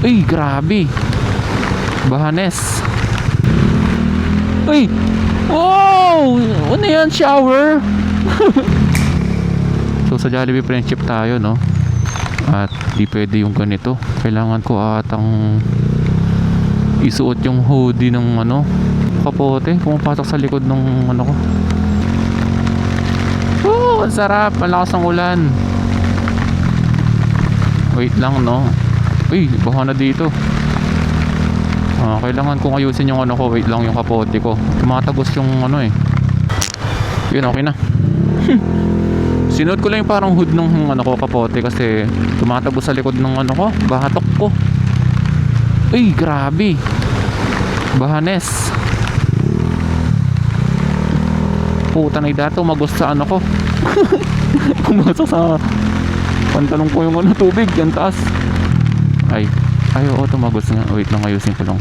Uy, grabe. Bahanes. Uy! Wow! Ano yan? Shower? So sa Jollibee Friendship tayo, no? At di pwede yung ganito. Kailangan ko atang isuot yung hoodie ng ano, kapote. Pumapasok sa likod ng ano ko. Ang sarap. Malakas ng ulan. Wait lang, no? Uy, baha na dito. Kailangan kong ayusin yung ano ko. Wait lang, yung kapote ko. Tumatagos yung ano eh. Yun, okay na. Sinuot ko lang yung parang hood ng ano ko, kapote, kasi tumatagos sa likod ng ano ko, bahatok ko. Uy, grabe. Bahanes. Puta na dato, magos sa ano ko. Pumasok sa pantalong ko yung ano, tubig, yan taas. Ay, oo, tumagos nga. Wait lang, ayusin ko lang.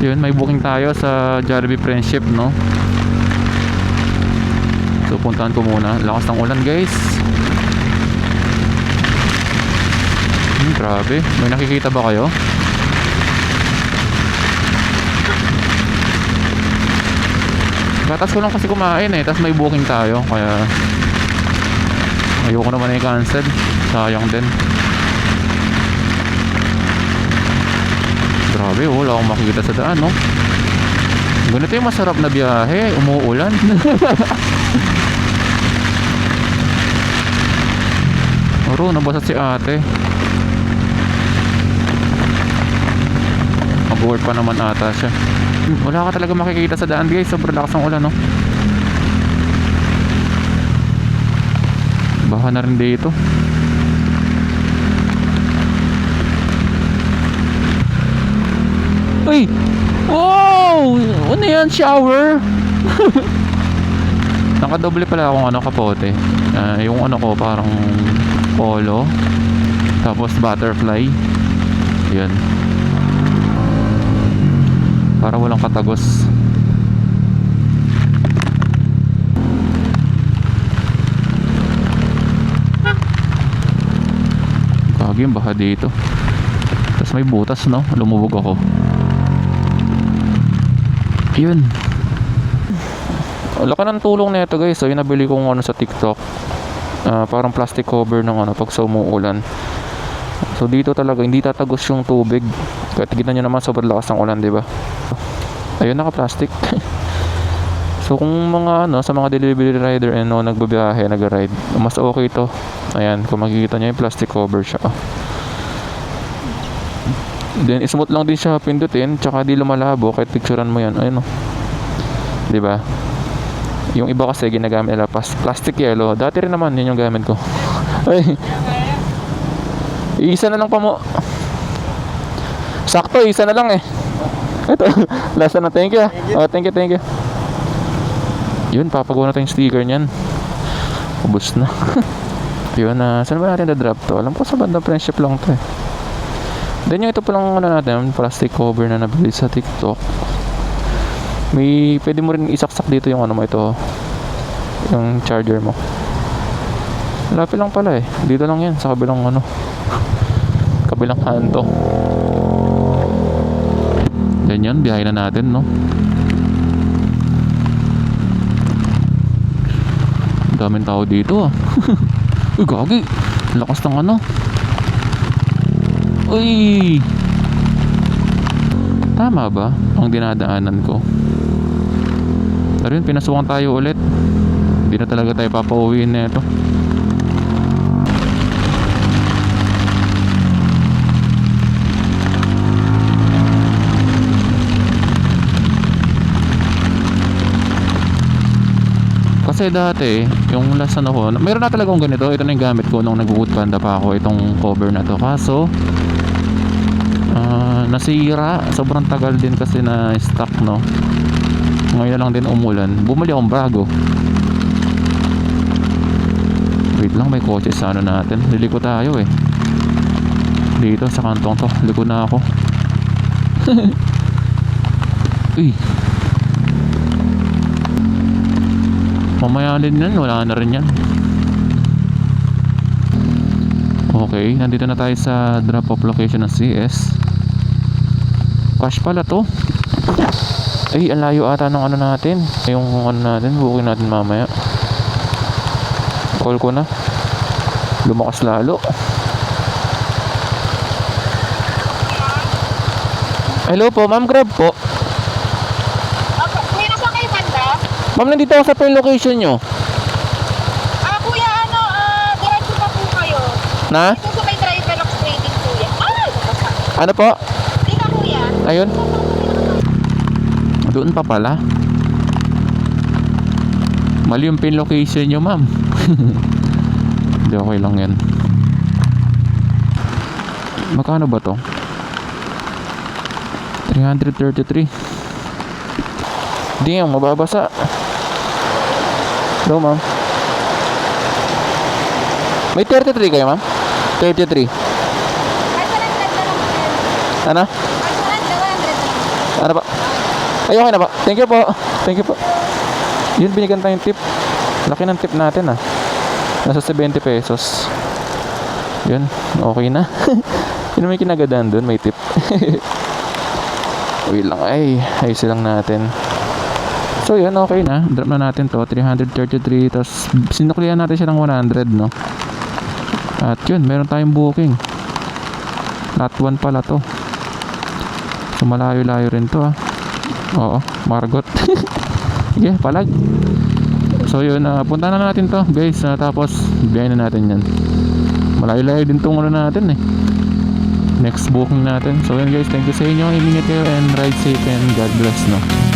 Yun, may booking tayo sa Jollibee Friendship, no? So puntahan ko muna. Lakas ng ulan, guys. Grabe. May nakikita ba kayo? Gatas ko lang kasi kumain eh. Tapos may booking tayo. Kaya ayoko naman i-cancel. Sayang din. Grabe, wala akong makikita sa daan, no? Ganito yung masarap na biyahe. Umuulan. Oro, nabasa si ate. Mag-work pa naman ata siya. Wala ka talaga makikita sa daan, guys. Sobrang lakas ng ulan, no? Baha na rin dito. Uy! Wow! Ano yan? Shower? Nakadoble pala akong ano, kapote. Yung ano ko parang polo, tapos butterfly. Yan. Para walang katagos. Kagi yung baha dito. Tapos may butas, no? Lumubog ako. Yun. Wala ka ng tulong nito, guys. So yun, nabili kong ano sa TikTok. Parang plastic cover ng ano pag sa umuulan. So dito talaga hindi tatagos yung tubig. Kahit kita nyo naman sobrang lakas ng ulan, di ba? Ayun, naka-plastic. So kung mga ano sa mga delivery rider and no, nagbabiyahe, nag-ride, mas okay to. Ayan, kung makikita nyo yung plastic cover siya. Then smooth lang din siya pindutin, tsaka di lumalabo kahit picturean mo yan. Ayun, no? Di ba? Yung iba kasi ginagamit nila plastic yellow. Dati rin naman yun yung gamit ko. Ay. Isa na lang pa mo. Sakto, isa na lang eh. Ito, last na. Thank you. Oh, thank you. Yun, papagawa na tayong sticker niyan. Ubus na. Yun, saan ba natin na-drop to? Alam ko sa bandang Friendship lang to eh. Then yung ito palang ano natin, plastic cover na nabili sa TikTok. May pwede mo rin isaksak dito yung ano mo, ito yung charger mo. Lapit lang pala eh. Dito lang yan sa kabilang ano, kabilang kanto. Ganyan, biyahe na natin, no? Daming tao dito ah. Uy, gagi. Lakas ng ano. Uy, tama ba ang dinadaanan ko? Pero yun, pinasukan tayo ulit. Hindi na talaga tayo papauwiin na ito. Kasi dati, yung last ano ko, meron na talaga akong ganito. Ito na yung gamit ko nung nag-Foodpanda pa ako. Itong cover na to. Kaso nasira. Sobrang tagal din kasi na stock, no? Ngayon lang din umulan. Bumili akong bago. Wait lang, may kotse sa ano natin. Liliko tayo eh. Dito sa kantong to. Liko na ako. Uy, mamaya din yan. Wala na rin yan. Okay, nandito na tayo sa drop off location ng CS. Cash pala to. Ay, ang layo ata ng ano natin. Yung ano natin, booking natin mamaya. Call ko na. Lumakas lalo. Hello po, ma'am, Grab po. Kuya, nasa kayo banda? Ma'am, nandito ako sa pin location nyo. Kuya, diretso pa po kayo. Na? Ito sa may driver of trading, kuya. Ano po? Di ka, kuya. Ayun. Doon pa pala. Mali yung pin location nyo, ma'am. Hindi, okay lang yan. Magkano ba to? 333. Hindi nga, mababasa. Hello, ma'am. May 33 kayo, ma'am? 33. Ano? Ano ba? Ay, okay na ba? Thank you po. Thank you po. Yun, binigyan tayong tip. Laki ng tip natin, ah. Nasa 70 pesos. Yun, okay na. Yun may kinagandaan doon, may tip. Wait lang, ayusin lang natin. So yun, okay na. Drop na natin to, 333. Tapos sinuklihan natin siya ng 100, no? At yun, meron tayong booking. Lot 1 pala to. So malayo-layo rin to, ah. Oo, Margot. Sige, palag. So yun, punta na natin to, guys. Tapos biyahin na natin yan. Malayo-layo din tong ano natin, eh. Next booking natin. So yun, guys, thank you sa inyo. Ingat kayo and ride safe and God bless, no?